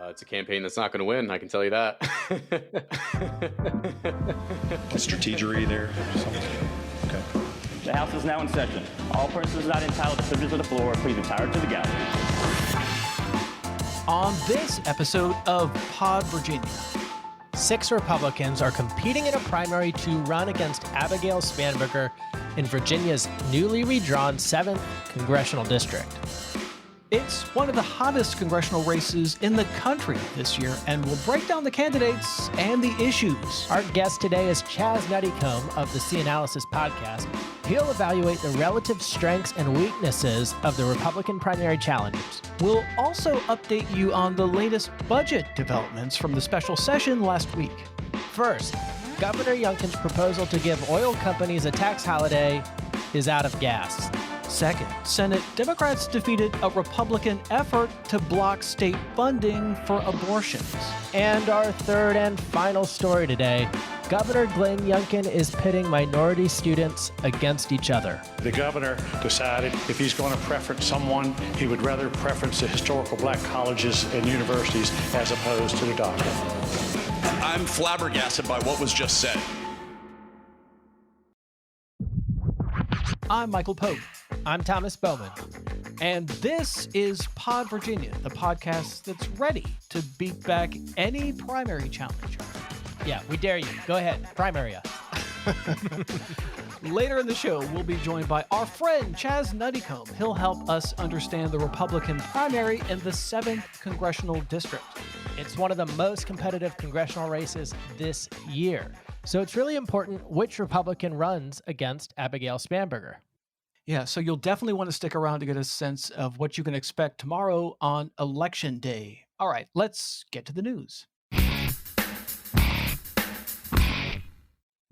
It's a campaign that's not going to win, I can tell you that. Strategery there. Okay. The House is now in session. All persons not entitled to privileges of the floor, please retire to the gallery. On this episode of Pod Virginia, 6 Republicans are competing in a primary to run against Abigail Spanberger in Virginia's newly redrawn 7th congressional district. it's one of the hottest congressional races in the country this year, and we'll break down the candidates and the issues. Our guest today is Chaz Nuttycombe of the C-Analysis podcast. He'll evaluate the relative strengths and weaknesses of the Republican primary challengers. We'll also update you on the latest budget developments from the special session last week. First, Governor Youngkin's proposal to give oil companies a tax holiday is out of gas. Second, Senate Democrats defeated a Republican effort to block state funding for abortions. And our third and final story today, Governor Glenn Youngkin is pitting minority students against each other. The governor decided if he's going to preference someone, he would rather preference the historical black colleges and universities as opposed to the DACA. I'm flabbergasted by what was just said. I'm Michael Pope. I'm Thomas Bowman. And this is Pod Virginia, the podcast that's ready to beat back any primary challenger. Yeah, we dare you. Go ahead, primary us. Later in the show, we'll be joined by our friend Chaz Nuttycombe. He'll help us understand the Republican primary in the 7th congressional district. It's one of the most competitive congressional races this year. So it's really important which Republican runs against Abigail Spanberger. Yeah, so you'll definitely want to stick around to get a sense of what you can expect tomorrow on Election Day. All right, let's get to the news.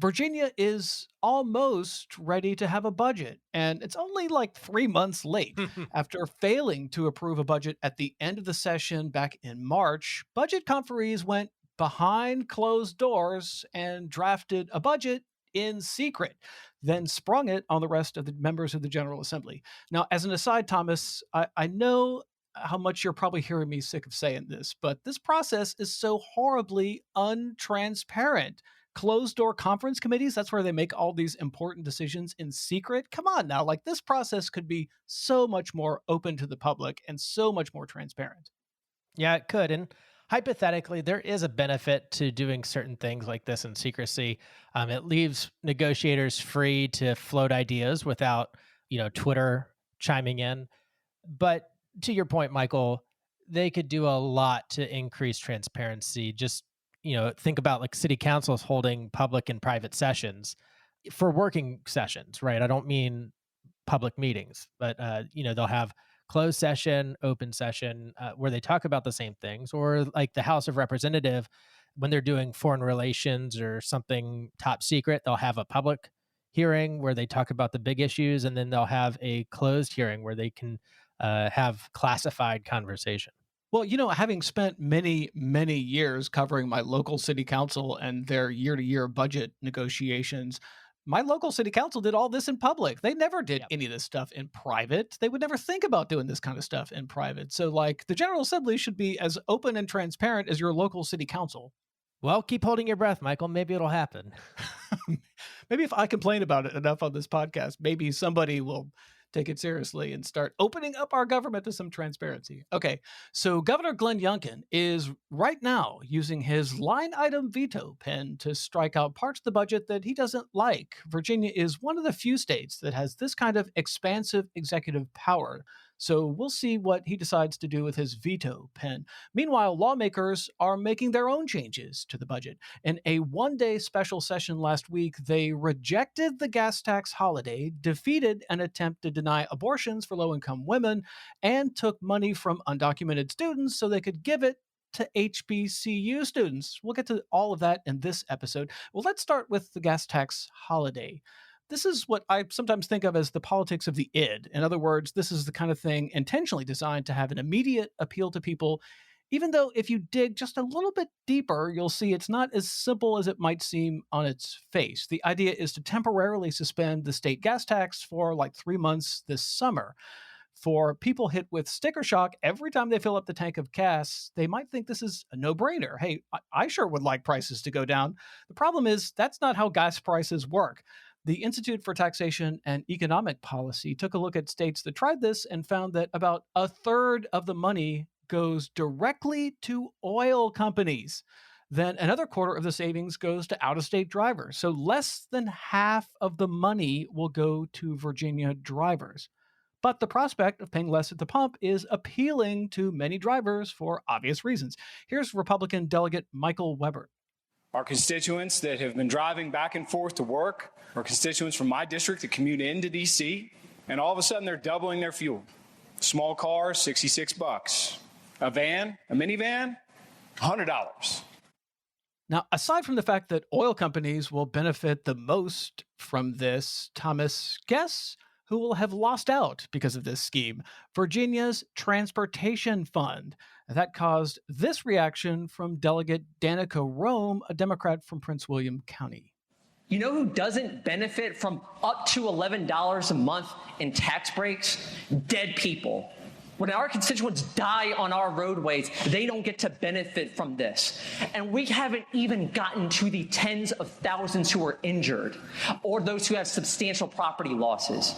Virginia is almost ready to have a budget, and it's only like 3 months late. After failing to approve a budget at the end of the session back in March, budget conferees went behind closed doors and drafted a budget in secret, then sprung it on the rest of the members of the General Assembly. Now, as an aside, Thomas, I know how much you're probably hearing me sick of saying this, but this process is so horribly untransparent. Closed door conference committees, that's where they make all these important decisions in secret. Come on now, like this process could be so much more open to the public and so much more transparent. Yeah, it could. And hypothetically, there is a benefit to doing certain things like this in secrecy. It leaves negotiators free to float ideas without, Twitter chiming in. But to your point, Michael, they could do a lot to increase transparency. Just think about like city councils holding public and private sessions for working sessions, right? I don't mean public meetings, but, they'll have closed session, open session, where they talk about the same things, or like the House of Representatives, when they're doing foreign relations or something top secret, they'll have a public hearing where they talk about the big issues, and then they'll have a closed hearing where they can have classified conversation. Well, having spent many, many years covering my local city council and their year-to-year budget negotiations, my local city council did all this in public. They never did any of this stuff in private. They would never think about doing this kind of stuff in private. So, the General Assembly should be as open and transparent as your local city council. Well, keep holding your breath, Michael. Maybe it'll happen. Maybe if I complain about it enough on this podcast, maybe somebody will take it seriously and start opening up our government to some transparency. Okay, so Governor Glenn Youngkin is right now using his line item veto pen to strike out parts of the budget that he doesn't like. Virginia is one of the few states that has this kind of expansive executive power. So we'll see what he decides to do with his veto pen. Meanwhile, lawmakers are making their own changes to the budget. In a one-day special session last week, they rejected the gas tax holiday, defeated an attempt to deny abortions for low-income women, and took money from undocumented students so they could give it to HBCU students. We'll get to all of that in this episode. Well, let's start with the gas tax holiday. This is what I sometimes think of as the politics of the id. In other words, this is the kind of thing intentionally designed to have an immediate appeal to people, even though if you dig just a little bit deeper, you'll see it's not as simple as it might seem on its face. The idea is to temporarily suspend the state gas tax for like 3 months this summer. For people hit with sticker shock every time they fill up the tank of gas, they might think this is a no-brainer. Hey, I sure would like prices to go down. The problem is that's not how gas prices work. The Institute for Taxation and Economic Policy took a look at states that tried this and found that about a third of the money goes directly to oil companies. Then another quarter of the savings goes to out-of-state drivers. So less than half of the money will go to Virginia drivers. But the prospect of paying less at the pump is appealing to many drivers for obvious reasons. Here's Republican Delegate Michael Weber. Our constituents that have been driving back and forth to work, or constituents from my district that commute into D.C., and all of a sudden they're doubling their fuel. Small car, $66. A van, a minivan, $100. Now, aside from the fact that oil companies will benefit the most from this, Thomas, guess who will have lost out because of this scheme? Virginia's Transportation Fund. That caused this reaction from Delegate Danica Rome, a Democrat from Prince William County. You know who doesn't benefit from up to $11 a month in tax breaks? Dead people. When our constituents die on our roadways, they don't get to benefit from this. And we haven't even gotten to the tens of thousands who are injured or those who have substantial property losses.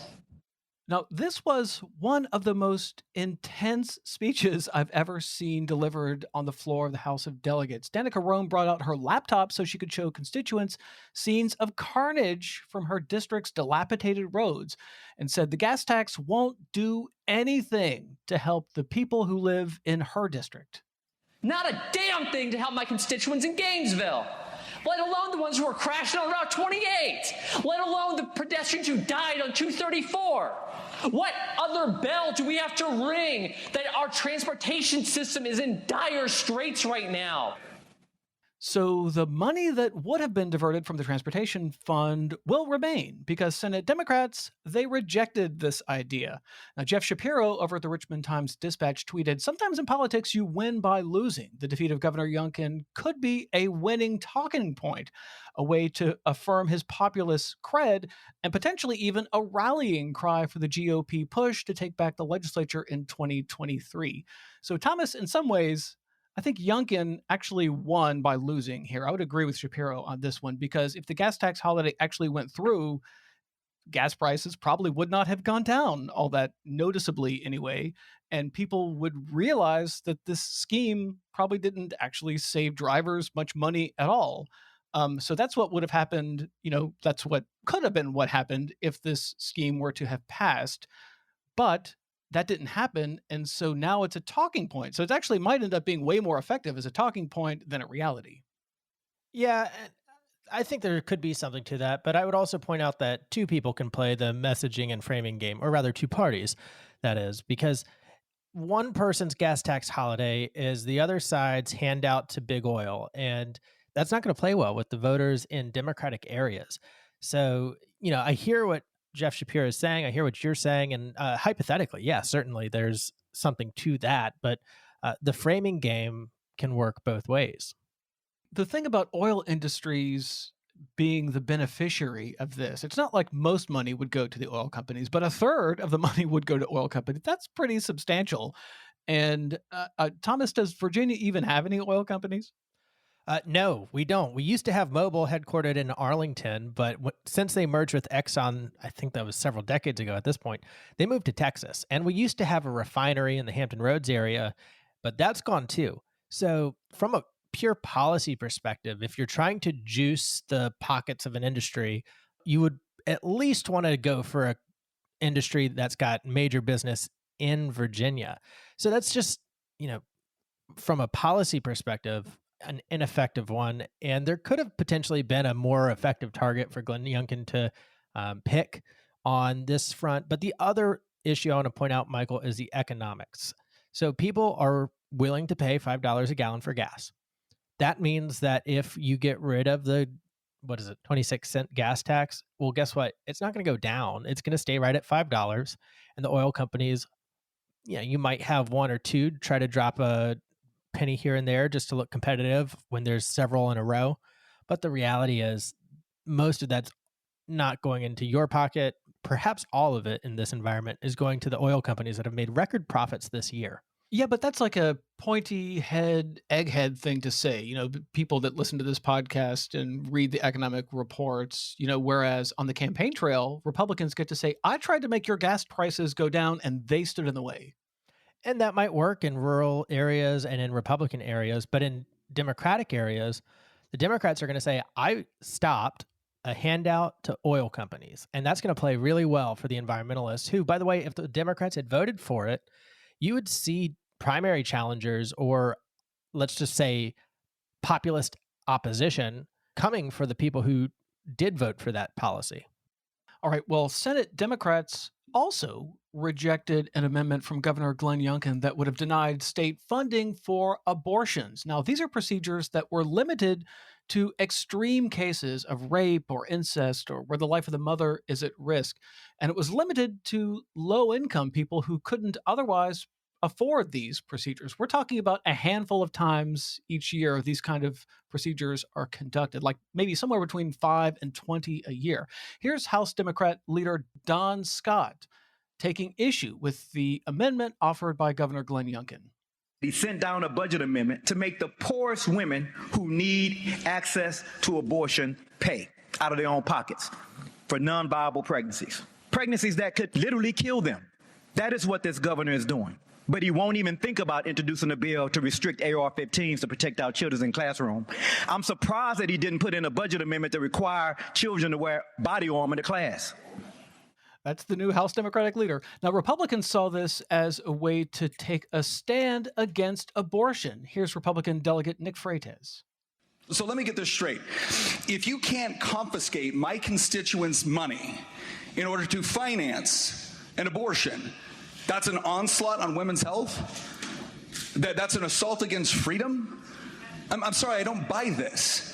Now, this was one of the most intense speeches I've ever seen delivered on the floor of the House of Delegates. Danica Rome brought out her laptop so she could show constituents scenes of carnage from her district's dilapidated roads and said the gas tax won't do anything to help the people who live in her district. Not a damn thing to help my constituents in Gainesville, let alone the ones who are crashing on Route 28, let alone the pedestrians who died on 234. What other bell do we have to ring that our transportation system is in dire straits right now? So the money that would have been diverted from the transportation fund will remain because Senate Democrats, they rejected this idea. Now, Jeff Shapiro over at the Richmond Times-Dispatch tweeted, "Sometimes in politics you win by losing. The defeat of Governor Youngkin could be a winning talking point, a way to affirm his populist cred, and potentially even a rallying cry for the GOP push to take back the legislature in 2023. So Thomas, in some ways, I think Youngkin actually won by losing here. I would agree with Shapiro on this one, because if the gas tax holiday actually went through, gas prices probably would not have gone down all that noticeably anyway, and people would realize that this scheme probably didn't actually save drivers much money at all. So that's what would have happened. That's what could have been what happened if this scheme were to have passed. But that didn't happen, and so now it's a talking point. So it actually might end up being way more effective as a talking point than a reality. Yeah, I think there could be something to that, but I would also point out that two people can play the messaging and framing game, or rather two parties, that is, because one person's gas tax holiday is the other side's handout to big oil, and that's not going to play well with the voters in Democratic areas. So, I hear what Jeff Shapiro is saying. I hear what you're saying. And hypothetically, yeah, certainly there's something to that. But the framing game can work both ways. The thing about oil industries being the beneficiary of this, it's not like most money would go to the oil companies, but a third of the money would go to oil companies. That's pretty substantial. And Thomas, does Virginia even have any oil companies? No, we don't. We used to have Mobil headquartered in Arlington, but since they merged with Exxon, I think that was several decades ago at this point, they moved to Texas. And we used to have a refinery in the Hampton Roads area, but that's gone too. So from a pure policy perspective, if you're trying to juice the pockets of an industry, you would at least want to go for an industry that's got major business in Virginia. So that's just, from a policy perspective, an ineffective one, and there could have potentially been a more effective target for Glenn Youngkin to pick on this front. But the other issue I want to point out, Michael, is the economics. So people are willing to pay $5 a gallon for gas. That means that if you get rid of the 26-cent gas tax, well, guess what? It's not going to go down. It's going to stay right at $5. And the oil companies, you might have one or two try to drop a penny here and there just to look competitive when there's several in a row. But the reality is most of that's not going into your pocket, perhaps all of it in this environment is going to the oil companies that have made record profits this year. Yeah, but that's like a pointy head, egghead thing to say. People that listen to this podcast and read the economic reports, whereas on the campaign trail, Republicans get to say, I tried to make your gas prices go down and they stood in the way. And that might work in rural areas and in Republican areas, but in Democratic areas, the Democrats are going to say, I stopped a handout to oil companies. And that's going to play really well for the environmentalists who, by the way, if the Democrats had voted for it, you would see primary challengers, or let's just say populist opposition, coming for the people who did vote for that policy. All right. Well, Senate Democrats also rejected an amendment from Governor Glenn Youngkin that would have denied state funding for abortions. Now, these are procedures that were limited to extreme cases of rape or incest or where the life of the mother is at risk. And it was limited to low-income people who couldn't otherwise afford these procedures. We're talking about a handful of times each year these kind of procedures are conducted, like maybe somewhere between 5 and 20 a year. Here's House Democrat leader Don Scott taking issue with the amendment offered by Governor Glenn Youngkin. He sent down a budget amendment to make the poorest women who need access to abortion pay out of their own pockets for non-viable pregnancies. Pregnancies that could literally kill them. That is what this governor is doing. But he won't even think about introducing a bill to restrict AR-15s to protect our children in classroom. I'm surprised that he didn't put in a budget amendment to require children to wear body armor to class. That's the new House Democratic leader. Now, Republicans saw this as a way to take a stand against abortion. Here's Republican Delegate Nick Freitas. So let me get this straight. If you can't confiscate my constituents' money in order to finance an abortion, that's an onslaught on women's health? That's an assault against freedom? I'm sorry, I don't buy this.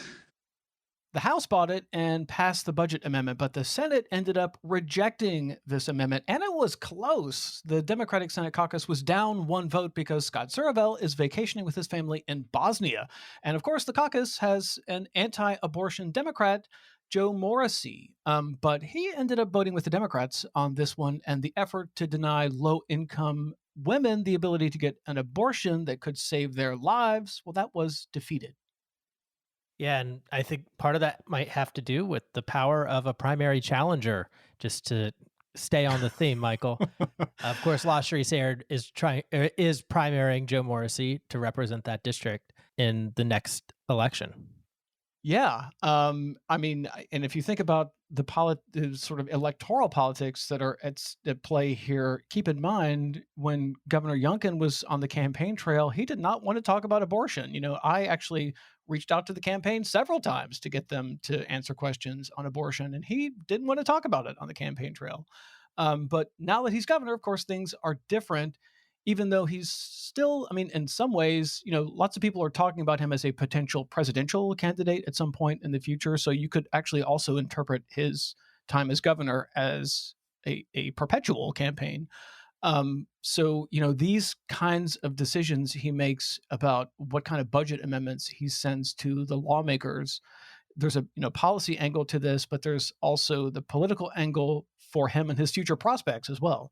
The House bought it and passed the budget amendment, but the Senate ended up rejecting this amendment, and it was close. The Democratic Senate caucus was down one vote because Scott Suravel is vacationing with his family in Bosnia. And of course, the caucus has an anti-abortion Democrat, Joe Morrissey, but he ended up voting with the Democrats on this one, and the effort to deny low-income women the ability to get an abortion that could save their lives, well, that was defeated. Yeah, and I think part of that might have to do with the power of a primary challenger, just to stay on the theme, Michael. Of course, La Sharice is primarying Joe Morrissey to represent that district in the next election. Yeah. I mean, and if you think about the sort of electoral politics that are at play here, keep in mind when Governor Youngkin was on the campaign trail, he did not want to talk about abortion. I actually reached out to the campaign several times to get them to answer questions on abortion, and he didn't want to talk about it on the campaign trail. But now that he's governor, of course, things are different. Even though he's still, I mean, in some ways, lots of people are talking about him as a potential presidential candidate at some point in the future. So you could actually also interpret his time as governor as a perpetual campaign. So, these kinds of decisions he makes about what kind of budget amendments he sends to the lawmakers, there's a policy angle to this, but there's also the political angle for him and his future prospects as well.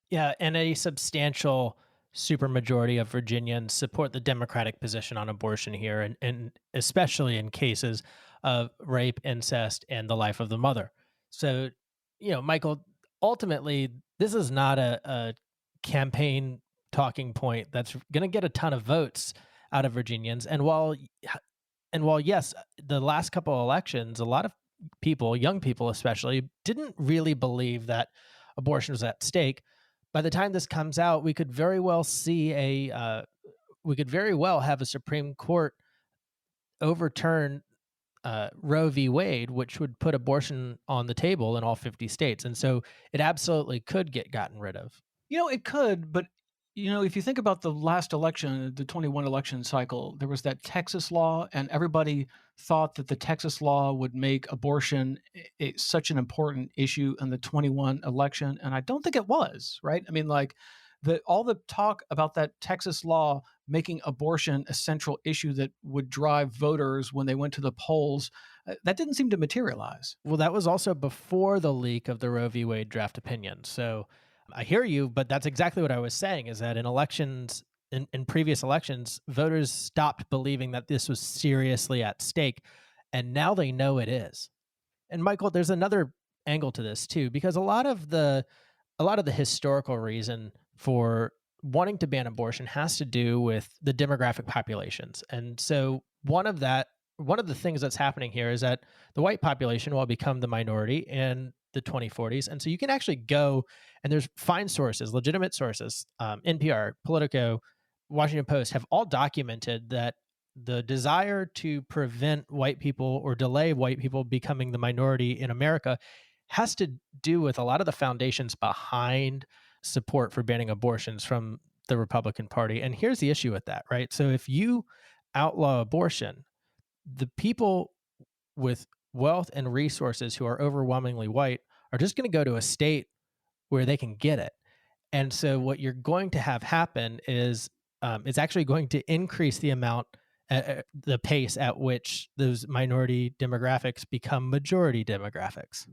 Yeah, and a substantial supermajority of Virginians support the Democratic position on abortion here, and especially in cases of rape, incest, and the life of the mother. So, Michael, ultimately, this is not a campaign talking point that's going to get a ton of votes out of Virginians. And while yes, the last couple of elections, a lot of people, young people especially, didn't really believe that abortion was at stake. By the time this comes out, we could very well see we could very well have a Supreme Court overturn Roe v. Wade, which would put abortion on the table in all 50 states. And so it absolutely could get gotten rid of. It could, but if you think about the last election, the 21 election cycle, there was that Texas law, and everybody thought that the Texas law would make abortion such an important issue in the 21 election. And I don't think it was, right? I mean, like all the talk about that Texas law making abortion a central issue that would drive voters when they went to the polls, That didn't seem to materialize. Well, that was also before the leak of the Roe v. Wade draft opinion. So I hear you, but that's exactly what I was saying, is that in elections, in previous elections, voters stopped believing that this was seriously at stake, and now they know it is. And Michael, there's another angle to this too, because a lot of the historical reason for wanting to ban abortion has to do with the demographic populations. And so one of the things that's happening here is that the white population will become the minority in the 2040s. And so you can actually go, and there's fine sources, legitimate sources, NPR, Politico, Washington Post have all documented that the desire to prevent white people or delay white people becoming the minority in America has to do with a lot of the foundations behind support for banning abortions from the Republican Party. And here's the issue with that, right? So if you outlaw abortion, the people with wealth and resources who are overwhelmingly white are just going to go to a state where they can get it. And so what you're going to have happen is it's actually going to increase the amount, the pace at which those minority demographics become majority demographics.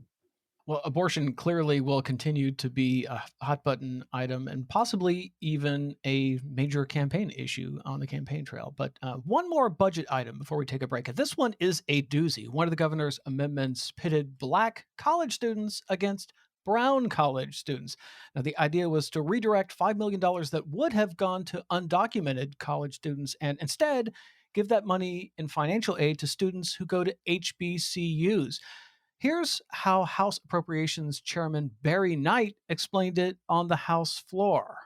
Well, abortion clearly will continue to be a hot button item and possibly even a major campaign issue on the campaign trail. But one more budget item before we take a break. This one is a doozy. One of the governor's amendments pitted Black college students against brown college students. Now, the idea was to redirect $5 million that would have gone to undocumented college students and instead give that money in financial aid to students who go to HBCUs. Here's how House Appropriations Chairman Barry Knight explained it on the House floor.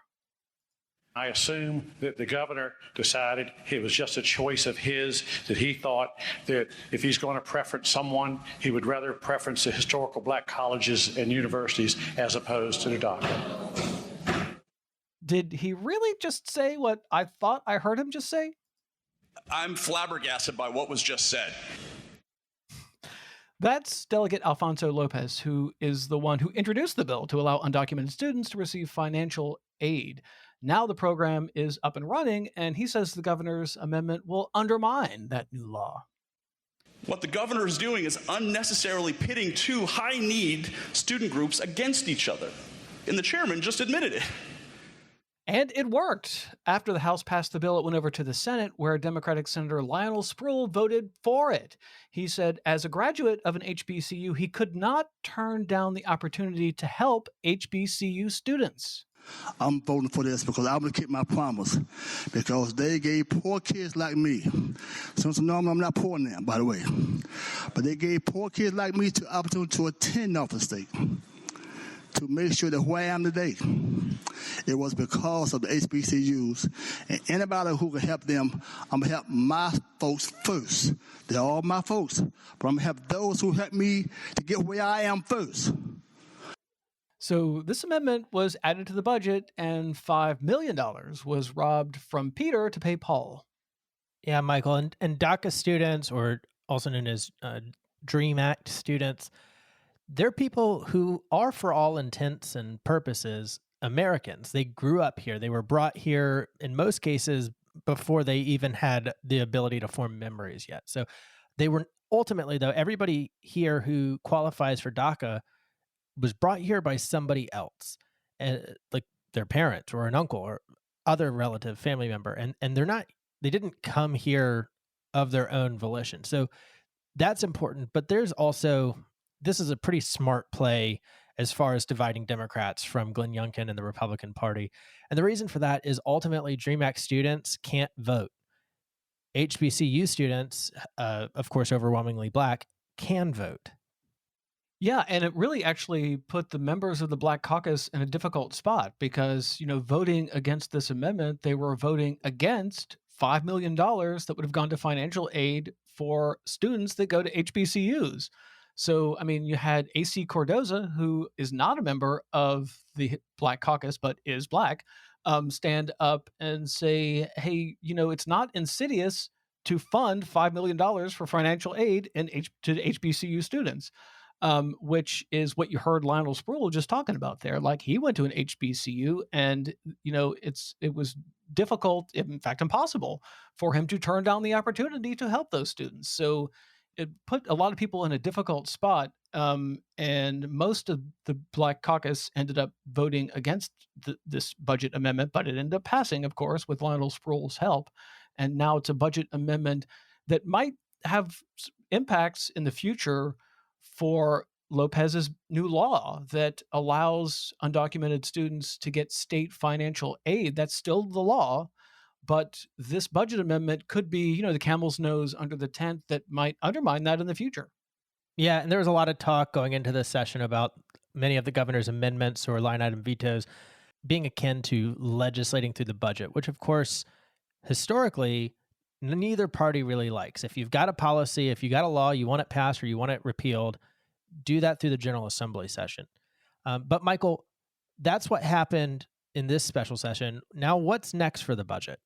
I assume that the governor decided it was just a choice of his, that he thought that if he's going to preference someone, he would rather preference the historical black colleges and universities as opposed to the DACA. Did he really just say what I thought I heard him just say? I'm flabbergasted by what was just said. That's Delegate Alfonso Lopez, who is the one who introduced the bill to allow undocumented students to receive financial aid. Now the program is up and running, and he says the governor's amendment will undermine that new law. What the governor is doing is unnecessarily pitting two high-need student groups against each other. And the chairman just admitted it. And it worked. After the House passed the bill, it went over to the Senate, where Democratic Senator Lionel Spruill voted for it. He said, as a graduate of an HBCU, he could not turn down the opportunity to help HBCU students. I'm voting for this because I'm going to keep my promise, because they gave poor kids like me, since normally I'm not poor now, by the way, but they gave poor kids like me the opportunity to attend Norfolk State, to make sure that where I am today, it was because of the HBCUs. And anybody who can help them, I'm going to help my folks first. They're all my folks, but I'm going to help those who help me to get where I am first. So this amendment was added to the budget, and $5 million was robbed from Peter to pay Paul. Yeah, Michael, and DACA students, or also known as DREAM Act students, they're people who are, for all intents and purposes, Americans. They grew up here. They were brought here, in most cases, before they even had the ability to form memories yet. So they were ultimately, though, everybody here who qualifies for DACA was brought here by somebody else, like their parents or an uncle or other relative family member. And they didn't come here of their own volition. So that's important. But there's also, this is a pretty smart play as far as dividing Democrats from Glenn Youngkin and the Republican Party. And the reason for that is ultimately DREAM Act students can't vote. HBCU students, of course, overwhelmingly Black, can vote. Yeah, and it really actually put the members of the Black Caucus in a difficult spot because, voting against this amendment, they were voting against $5 million that would have gone to financial aid for students that go to HBCUs. So, you had AC Cordoza, who is not a member of the Black Caucus, but is Black, stand up and say, hey, it's not insidious to fund $5 million for financial aid to the HBCU students. Which is what you heard Lionel Spruill just talking about there. Like, he went to an HBCU and, it was difficult, in fact, impossible for him to turn down the opportunity to help those students. So, it put a lot of people in a difficult spot. And most of the Black Caucus ended up voting against this budget amendment, but it ended up passing, of course, with Lionel Sproul's help. And now it's a budget amendment that might have impacts in the future for Lopez's new law that allows undocumented students to get state financial aid. That's still the law, but this budget amendment could be, the camel's nose under the tent that might undermine that in the future. Yeah, and there was a lot of talk going into this session about many of the governor's amendments or line item vetoes being akin to legislating through the budget, which, of course, historically, neither party really likes. If you've got a policy, if you got a law, you want it passed or you want it repealed, do that through the General Assembly session. But Michael, that's what happened in this special session. Now, what's next for the budget?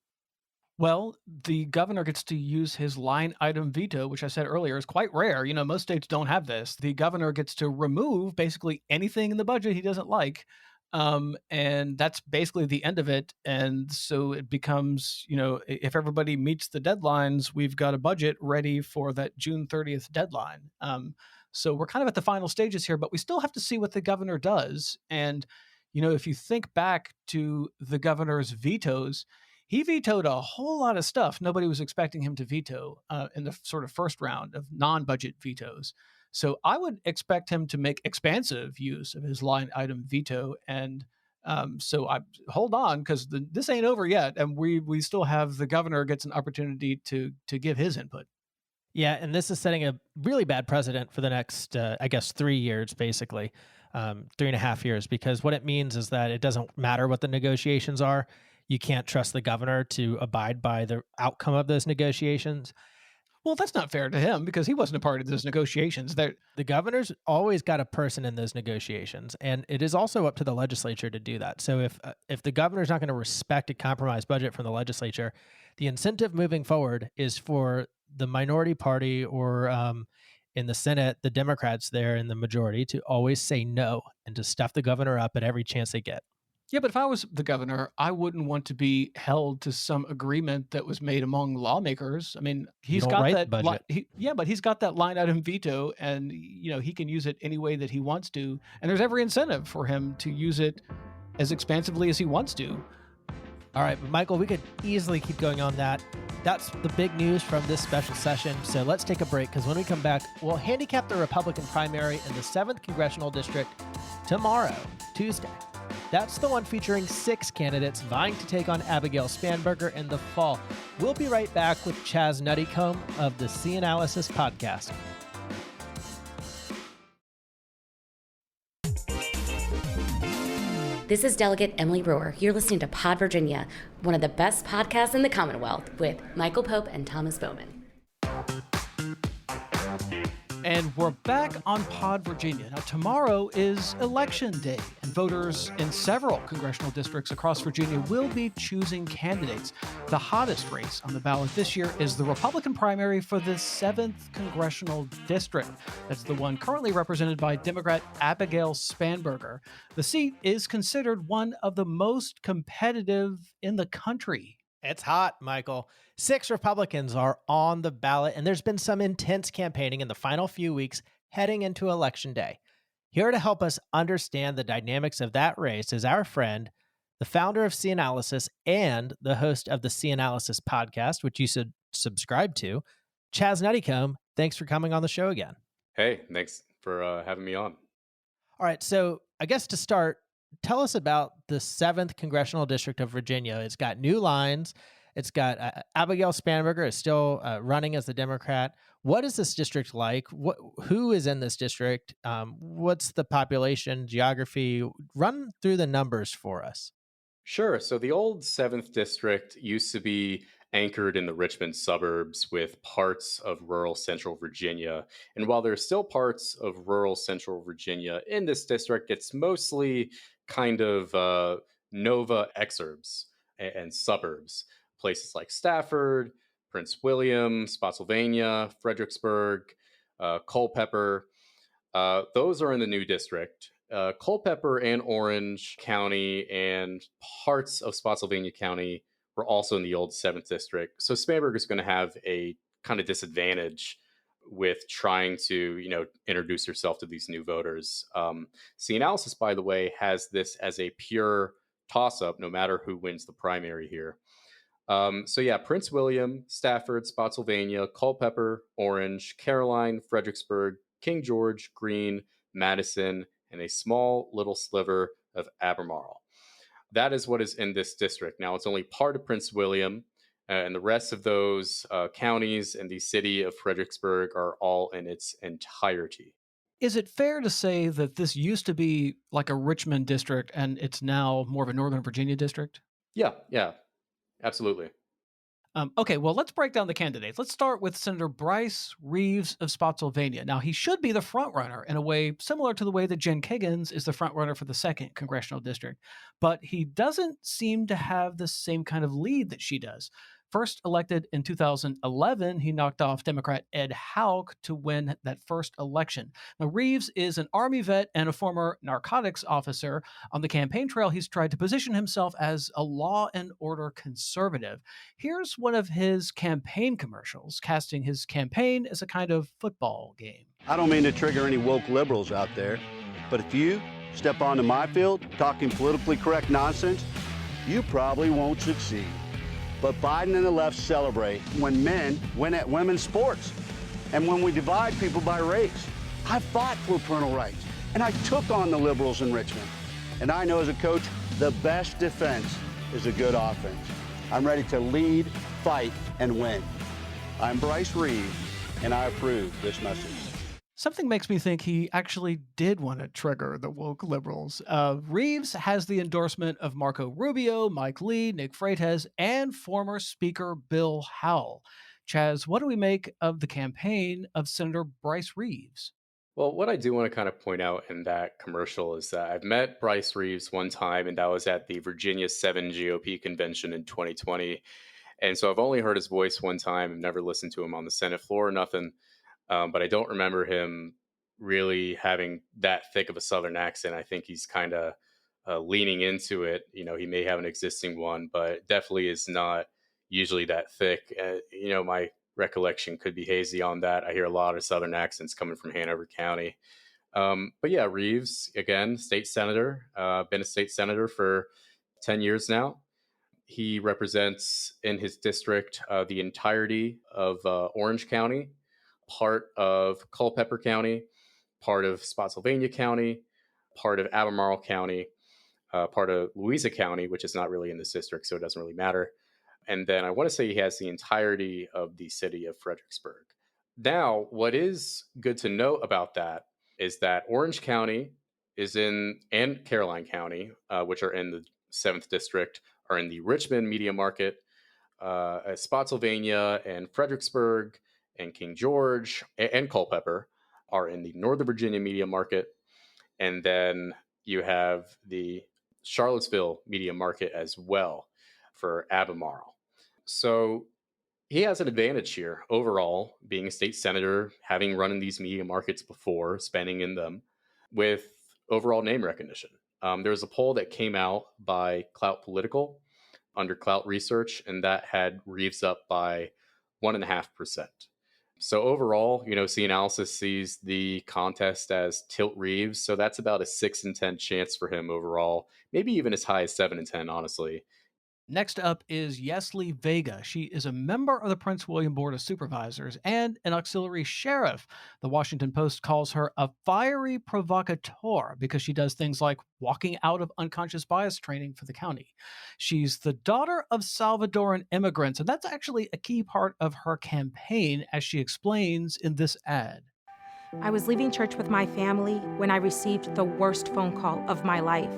Well, the governor gets to use his line item veto, which I said earlier is quite rare. Most states don't have this. The governor gets to remove basically anything in the budget he doesn't like. And that's basically the end of it. And so it becomes, if everybody meets the deadlines, we've got a budget ready for that June 30th deadline. So we're kind of at the final stages here, but we still have to see what the governor does. And, if you think back to the governor's vetoes, he vetoed a whole lot of stuff nobody was expecting him to veto in the sort of first round of non-budget vetoes. So I would expect him to make expansive use of his line item veto. And so I hold on, because this ain't over yet. And we still have the governor gets an opportunity to give his input. Yeah, and this is setting a really bad precedent for the next, 3 years, basically, 3.5 years, because what it means is that it doesn't matter what the negotiations are. You can't trust the governor to abide by the outcome of those negotiations. Well, that's not fair to him because he wasn't a part of those negotiations. The governor's always got a person in those negotiations, and it is also up to the legislature to do that. So if the governor's not going to respect a compromised budget from the legislature, the incentive moving forward is for the minority party or in the Senate, the Democrats there in the majority to always say no and to stuff the governor up at every chance they get. Yeah, but if I was the governor, I wouldn't want to be held to some agreement that was made among lawmakers. I mean, he's got that budget. But he's got that line item veto, and he can use it any way that he wants to. And there's every incentive for him to use it as expansively as he wants to. All right, but Michael, we could easily keep going on that. That's the big news from this special session. So let's take a break, because when we come back, we'll handicap the Republican primary in the 7th Congressional District tomorrow, Tuesday. That's the one featuring 6 candidates vying to take on Abigail Spanberger in the fall. We'll be right back with Chaz Nuttycombe of the C-Analysis podcast. This is Delegate Emily Brewer. You're listening to Pod Virginia, one of the best podcasts in the Commonwealth, with Michael Pope and Thomas Bowman. And we're back on Pod Virginia. Now, tomorrow is Election Day, and voters in several congressional districts across Virginia will be choosing candidates. The hottest race on the ballot this year is the Republican primary for the 7th Congressional District. That's the one currently represented by Democrat Abigail Spanberger. The seat is considered one of the most competitive in the country. It's hot, Michael. 6 Republicans are on the ballot, and there's been some intense campaigning in the final few weeks heading into Election Day. Here to help us understand the dynamics of that race is our friend, the founder of C-Analysis and the host of the C-Analysis podcast, which you should subscribe to, Chaz Nuttycombe. Thanks for coming on the show again. Hey, thanks for having me on. All right, so I guess to start, tell us about the 7th Congressional District of Virginia. It's got new lines. It's got Abigail Spanberger is still running as the Democrat. What is this district like? Who is in this district? What's the population, geography? Run through the numbers for us. Sure. So the old 7th District used to be anchored in the Richmond suburbs with parts of rural central Virginia. And while there's still parts of rural central Virginia in this district, it's mostly kind of Nova exurbs and suburbs. Places like Stafford, Prince William, Spotsylvania, Fredericksburg, Culpeper. Those are in the new district. Culpeper and Orange County and parts of Spotsylvania County were also in the old 7th District. So Spanberger is going to have a kind of disadvantage with trying to, introduce herself to these new voters. C Analysis, by the way, has this as a pure toss up, no matter who wins the primary here. So yeah, Prince William, Stafford, Spotsylvania, Culpeper, Orange, Caroline, Fredericksburg, King George, Greene, Madison, and a small little sliver of Albemarle. That is what is in this district. Now, it's only part of Prince William, and the rest of those counties and the city of Fredericksburg are all in its entirety. Is it fair to say that this used to be like a Richmond district and it's now more of a Northern Virginia district? Yeah, absolutely. Okay, well, let's break down the candidates. Let's start with Senator Bryce Reeves of Spotsylvania. Now, he should be the front runner in a way similar to the way that Jen Kiggins is the front runner for the 2nd congressional district, but he doesn't seem to have the same kind of lead that she does. First elected in 2011, he knocked off Democrat Ed Houck to win that first election. Now, Reeves is an Army vet and a former narcotics officer. On the campaign trail, he's tried to position himself as a law and order conservative. Here's one of his campaign commercials, casting his campaign as a kind of football game. I don't mean to trigger any woke liberals out there, but if you step onto my field talking politically correct nonsense, you probably won't succeed. But Biden and the left celebrate when men win at women's sports and when we divide people by race. I fought for parental rights, and I took on the liberals in Richmond. And I know as a coach, the best defense is a good offense. I'm ready to lead, fight, and win. I'm Bryce Reeves, and I approve this message. Something makes me think he actually did want to trigger the woke liberals. Reeves has the endorsement of Marco Rubio, Mike Lee, Nick Freitas, and former Speaker Bill Howell. Chaz, what do we make of the campaign of Senator Bryce Reeves? Well, what I do want to kind of point out in that commercial is that I've met Bryce Reeves one time, and that was at the Virginia 7 GOP convention in 2020. And so I've only heard his voice one time. I've never listened to him on the Senate floor or nothing. But I don't remember him really having that thick of a Southern accent. I think he's kind of leaning into it. He may have an existing one, but definitely is not usually that thick. My recollection could be hazy on that. I hear a lot of Southern accents coming from Hanover County. But yeah, Reeves, again, state senator, been a state senator for 10 years now. He represents in his district the entirety of Orange County, part of Culpeper County, part of Spotsylvania County, part of Albemarle County, part of Louisa County, which is not really in this district, so it doesn't really matter. And then I want to say he has the entirety of the city of Fredericksburg. Now, what is good to know about that is that Orange County and Caroline County, which are in the 7th district, are in the Richmond media market. Spotsylvania and Fredericksburg and King George and Culpeper are in the Northern Virginia media market. And then you have the Charlottesville media market as well for Albemarle. So he has an advantage here overall, being a state senator, having run in these media markets before, spending in them, with overall name recognition. There was a poll that came out by Clout Political under Clout Research, and that had Reeves up by 1.5%. So overall, C Analysis sees the contest as tilt Reeves. So that's about a 6 in 10 chance for him overall, maybe even as high as 7 in 10, honestly. Next up is Yesley Vega. She is a member of the Prince William Board of Supervisors and an auxiliary sheriff. The Washington Post calls her a fiery provocateur because she does things like walking out of unconscious bias training for the county. She's the daughter of Salvadoran immigrants, and that's actually a key part of her campaign, as she explains in this ad. I was leaving church with my family when I received the worst phone call of my life,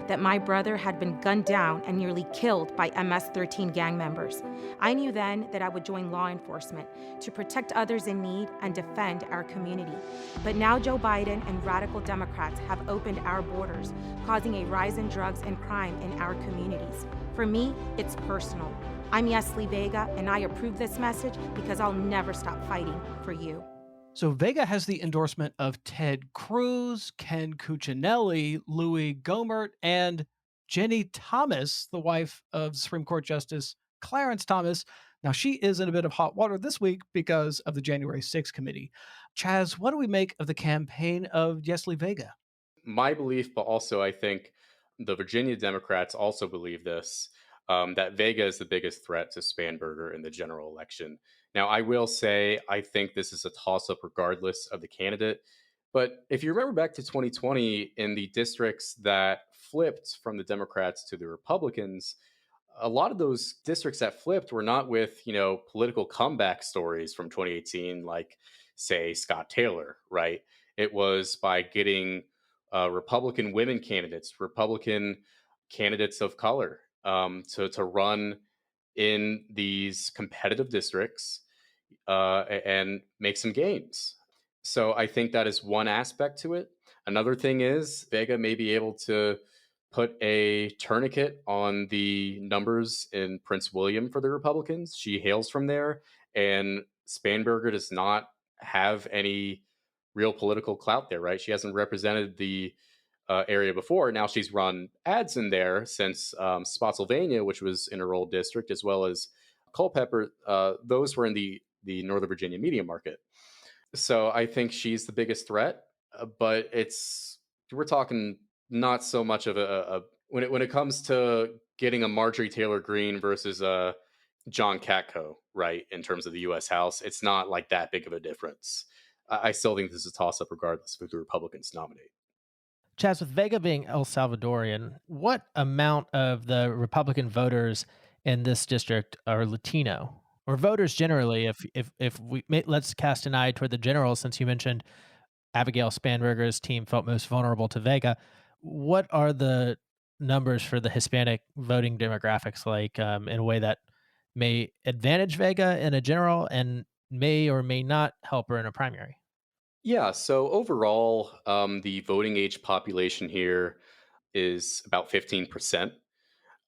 that my brother had been gunned down and nearly killed by MS-13 gang members. I knew then that I would join law enforcement to protect others in need and defend our community. But now Joe Biden and radical Democrats have opened our borders, causing a rise in drugs and crime in our communities. For me, it's personal. I'm Yesley Vega, and I approve this message because I'll never stop fighting for you. So Vega has the endorsement of Ted Cruz, Ken Cuccinelli, Louis Gohmert, and Jenny Thomas, the wife of Supreme Court Justice Clarence Thomas. Now, she is in a bit of hot water this week because of the January 6th committee. Chaz, what do we make of the campaign of Yesli Vega? My belief, but also I think the Virginia Democrats also believe this, that Vega is the biggest threat to Spanberger in the general election. Now, I will say I think this is a toss up regardless of the candidate. But if you remember back to 2020, in the districts that flipped from the Democrats to the Republicans, a lot of those districts that flipped were not with, political comeback stories from 2018, like, say, Scott Taylor, right? It was by getting Republican women candidates, Republican candidates of color, to run in these competitive districts and make some gains. So I think that is one aspect to it. Another thing is Vega may be able to put a tourniquet on the numbers in Prince William for the Republicans. She hails from there, and Spanberger does not have any real political clout there, right? She hasn't represented the area before. Now she's run ads in there since Spotsylvania, which was in her old district, as well as Culpeper. Those were in the Northern Virginia media market. So I think she's the biggest threat, but we're talking not so much of a when it comes to getting a Marjorie Taylor Greene versus a John Katko, right? In terms of the U.S. House, it's not like that big of a difference. I still think this is a toss up, regardless of who the Republicans nominate. Chaz, with Vega being El Salvadorian, what amount of the Republican voters in this district are Latino, or voters generally? If let's cast an eye toward the general, since you mentioned Abigail Spanberger's team felt most vulnerable to Vega. What are the numbers for the Hispanic voting demographics like, in a way that may advantage Vega in a general and may or may not help her in a primary? Yeah. So overall, the voting age population here is about 15%.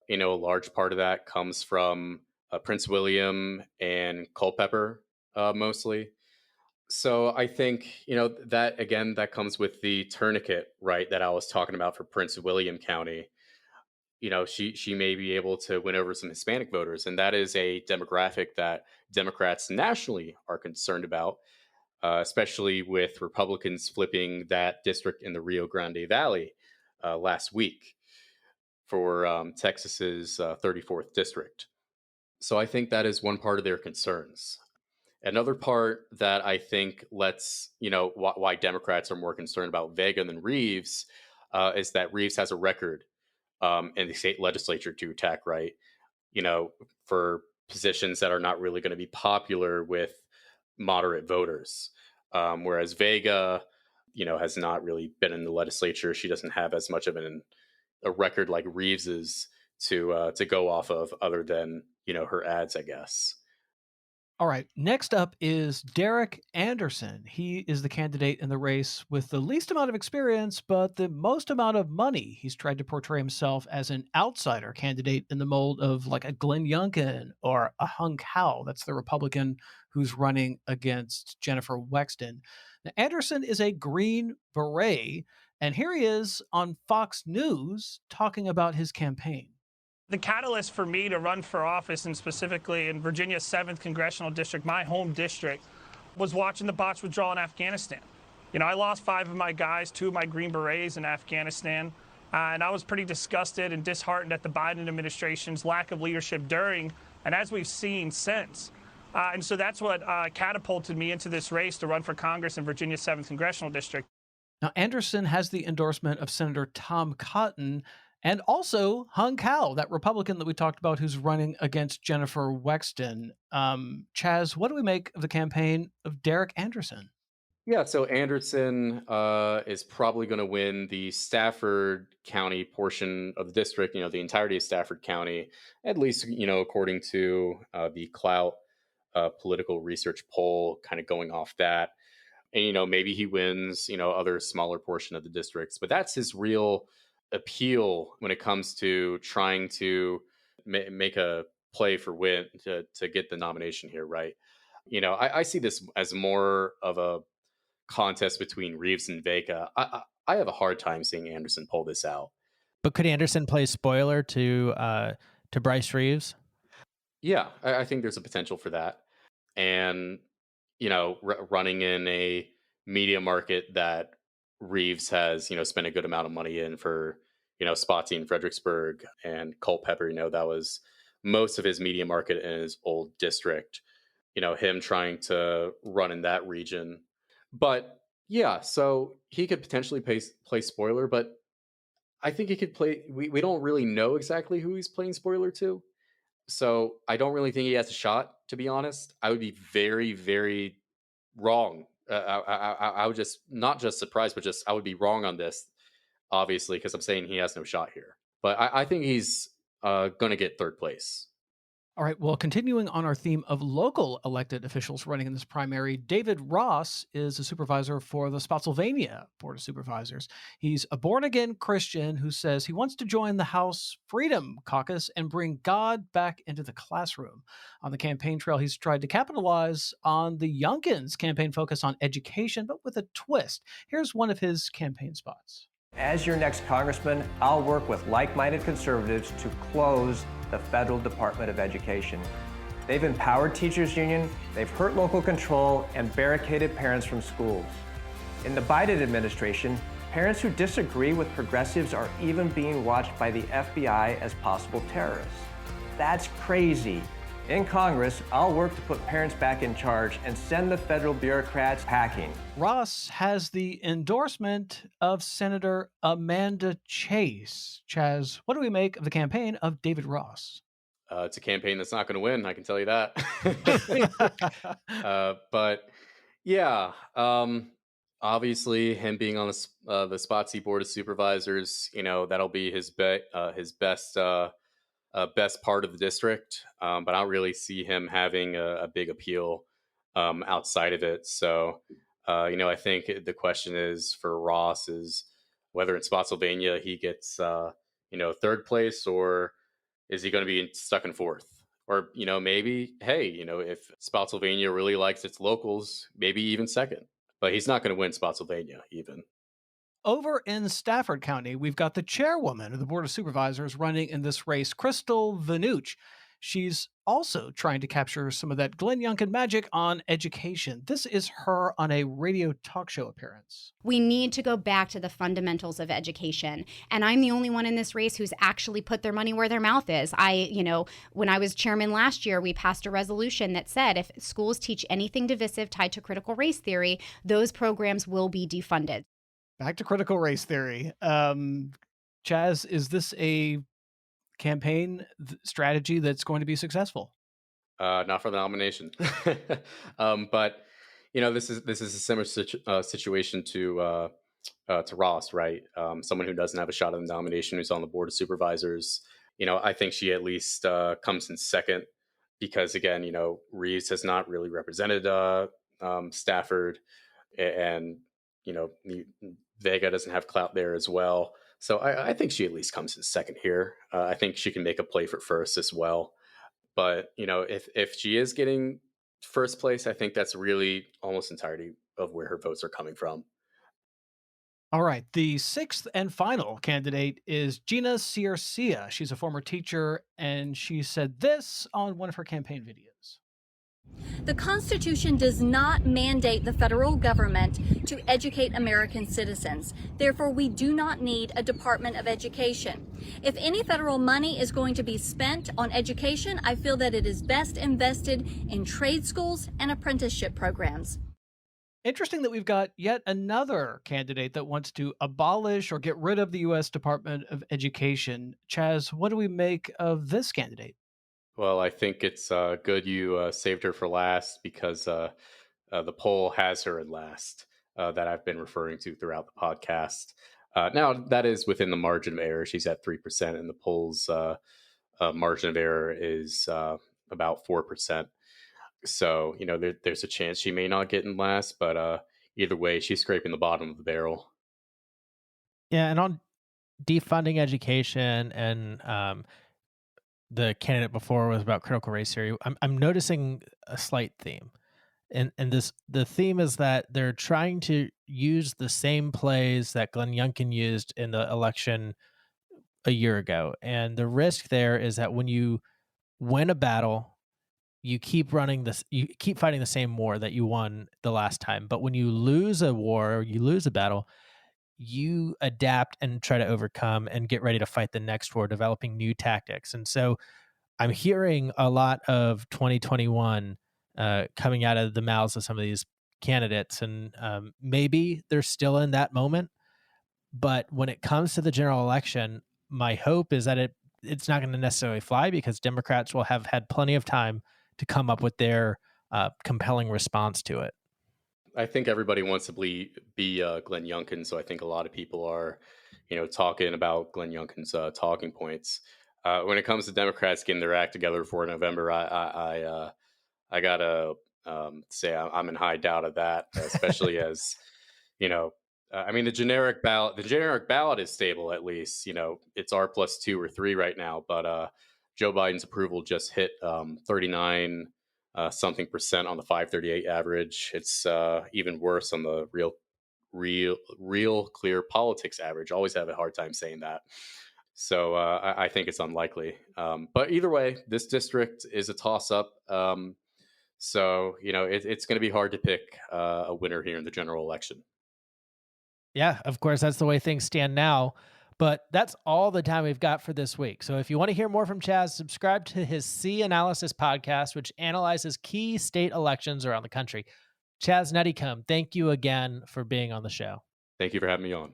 A large part of that comes from Prince William and Culpeper, mostly. So I think, that again, that comes with the tourniquet, right? That I was talking about for Prince William County. She may be able to win over some Hispanic voters, and that is a demographic that Democrats nationally are concerned about, especially with Republicans flipping that district in the Rio Grande Valley last week for Texas's 34th district. So I think that is one part of their concerns. Another part that I think lets, why Democrats are more concerned about Vega than Reeves is that Reeves has a record in the state legislature to attack, right? For positions that are not really going to be popular with moderate voters. Whereas Vega, has not really been in the legislature. She doesn't have as much of a record like Reeves's to go off of, other than, her ads, I guess. All right. Next up is Derek Anderson. He is the candidate in the race with the least amount of experience, but the most amount of money. He's tried to portray himself as an outsider candidate in the mold of like a Glenn Youngkin or a Hung Kao. That's the Republican who's running against Jennifer Wexton. Now, Anderson is a Green Beret, and here he is on Fox News talking about his campaign. The catalyst for me to run for office, and specifically in Virginia's 7th Congressional District, my home district, was watching the botched withdrawal in Afghanistan. I lost 5 of my guys, 2 of my Green Berets in Afghanistan, and I was pretty disgusted and disheartened at the Biden administration's lack of leadership during, and as we've seen since. And so that's what catapulted me into this race to run for Congress in Virginia's 7th Congressional District. Now, Anderson has the endorsement of Senator Tom Cotton, and also Hung Kao, that Republican that we talked about who's running against Jennifer Wexton. Chaz, what do we make of the campaign of Derek Anderson? Yeah, so Anderson is probably going to win the Stafford County portion of the district, the entirety of Stafford County, at least, according to the Clout political research poll, kind of going off that. And, maybe he wins, other smaller portion of the districts, but that's his real appeal when it comes to trying to make a play for win to get the nomination here, right? I see this as more of a contest between Reeves and Vega. I have a hard time seeing Anderson pull this out. But could Anderson play spoiler to Bryce Reeves? Yeah, I think there's a potential for that. And, running in a media market that Reeves has, spent a good amount of money in for, spots in Fredericksburg and Culpeper, that was most of his media market in his old district, him trying to run in that region. But yeah, so he could potentially play spoiler, but I think he could play. We don't really know exactly who he's playing spoiler to. So I don't really think he has a shot, to be honest. I would be very, very wrong. I would just not just surprised, but just I would be wrong on this, obviously, because I'm saying he has no shot here. But I think he's going to get third place. All right. Well, continuing on our theme of local elected officials running in this primary, David Ross is a supervisor for the Spotsylvania Board of Supervisors. He's a born again Christian who says he wants to join the House Freedom Caucus and bring God back into the classroom. On the campaign trail, he's tried to capitalize on the Youngkin's campaign focus on education, but with a twist. Here's one of his campaign spots. As your next congressman, I'll work with like-minded conservatives to close the Federal Department of Education. They've empowered teachers' union, they've hurt local control, and barricaded parents from schools. In the Biden administration, parents who disagree with progressives are even being watched by the FBI as possible terrorists. That's crazy. In Congress, I'll work to put parents back in charge and send the federal bureaucrats packing. Ross has the endorsement of Senator Amanda Chase. Chaz, what do we make of the campaign of David Ross? It's a campaign that's not going to win, I can tell you that. But yeah, obviously him being on the Spotsy Board of Supervisors, that'll be his best best part of the district. But I don't really see him having a big appeal outside of it. So, I think the question is for Ross is whether in Spotsylvania he gets, third place, or is he going to be stuck in fourth? Or, maybe, hey, if Spotsylvania really likes its locals, maybe even second. But he's not going to win Spotsylvania even. Over in Stafford County, we've got the chairwoman of the Board of Supervisors running in this race, Crystal Vanuch. She's also trying to capture some of that Glenn Youngkin magic on education. This is her on a radio talk show appearance. We need to go back to the fundamentals of education. And I'm the only one in this race who's actually put their money where their mouth is. When I was chairman last year, we passed a resolution that said if schools teach anything divisive tied to critical race theory, those programs will be defunded. Back to critical race theory. Chaz, is this a campaign strategy that's going to be successful? Not for the nomination. But this is a similar situation to Ross, right? Someone who doesn't have a shot at the nomination, who's on the Board of Supervisors. I think she at least comes in second because, again, Reeves has not really represented Stafford, and Vega doesn't have clout there as well. So I think she at least comes in second here. I think she can make a play for first as well. But, if she is getting first place, I think that's really almost entirety of where her votes are coming from. All right. The sixth and final candidate is Gina Ciercia. She's a former teacher, and she said this on one of her campaign videos. The Constitution does not mandate the federal government to educate American citizens. Therefore, we do not need a Department of Education. If any federal money is going to be spent on education, I feel that it is best invested in trade schools and apprenticeship programs. Interesting that we've got yet another candidate that wants to abolish or get rid of the U.S. Department of Education. Chaz, what do we make of this candidate? Well, I think it's good you saved her for last because the poll has her in last that I've been referring to throughout the podcast. Now, that is within the margin of error. She's at 3%, and the poll's margin of error is about 4%. So, there's a chance she may not get in last, but either way, she's scraping the bottom of the barrel. Yeah, and on defunding education and the candidate before was about critical race theory, I'm noticing a slight theme. And the theme is that they're trying to use the same plays that Glenn Youngkin used in the election a year ago. And the risk there is that when you win a battle, you keep fighting the same war that you won the last time. But when you lose a war or you lose a battle, you adapt and try to overcome and get ready to fight the next war, developing new tactics. And so I'm hearing a lot of 2021 coming out of the mouths of some of these candidates, and maybe they're still in that moment. But when it comes to the general election, my hope is that it's not going to necessarily fly, because Democrats will have had plenty of time to come up with their compelling response to it. I think everybody wants to be Glenn Youngkin, so I think a lot of people are, talking about Glenn Youngkin's talking points. When it comes to Democrats getting their act together for November, I gotta say I'm in high doubt of that, especially as the generic ballot is stable, at least. It's R+2 or 3 right now, but Joe Biden's approval just hit 39 something percent on the 538 average. It's even worse on the real clear politics average. Always have a hard time saying that. So I think it's unlikely. But either way, this district is a toss-up. So it's going to be hard to pick a winner here in the general election. Yeah, of course, that's the way things stand now. But that's all the time we've got for this week. So if you want to hear more from Chaz, subscribe to his C Analysis podcast, which analyzes key state elections around the country. Chaz Nuttycombe, thank you again for being on the show. Thank you for having me on.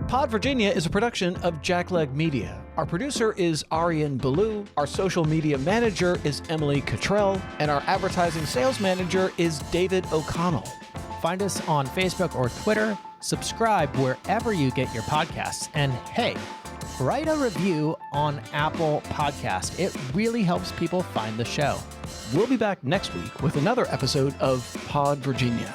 Pod Virginia is a production of Jackleg Media. Our producer is Arian Ballou. Our social media manager is Emily Cottrell. And our advertising sales manager is David O'Connell. Find us on Facebook or Twitter. Subscribe wherever you get your podcasts. And hey, write a review on Apple Podcast. It really helps people find the show. We'll be back next week with another episode of Pod Virginia.